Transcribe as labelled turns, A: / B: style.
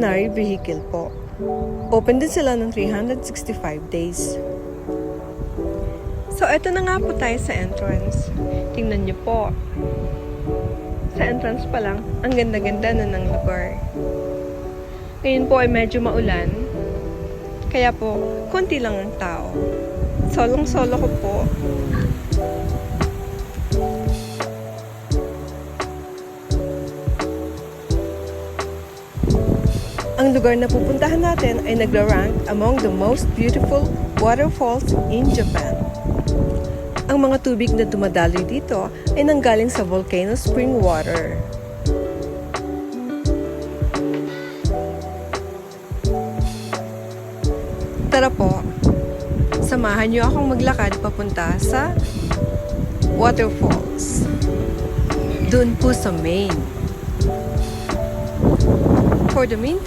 A: ordinary vehicle po. Open din sila ng 365 days. So, eto na nga po tayo sa entrance. Tingnan niyo po. Sa entrance pa lang, ang ganda-ganda na ng lugar. Ngayon po ay medyo maulan. Kaya po, konti lang ang tao. Solong-solo ko po. Ang lugar na pupuntahan natin ay nagra-rank among the most beautiful waterfalls in Japan. Ang mga tubig na dumadaloy dito ay nanggaling sa volcano spring water. Tara po, samahan niyo akong maglakad papunta sa waterfalls. Doon po sa Maine. For the meantime,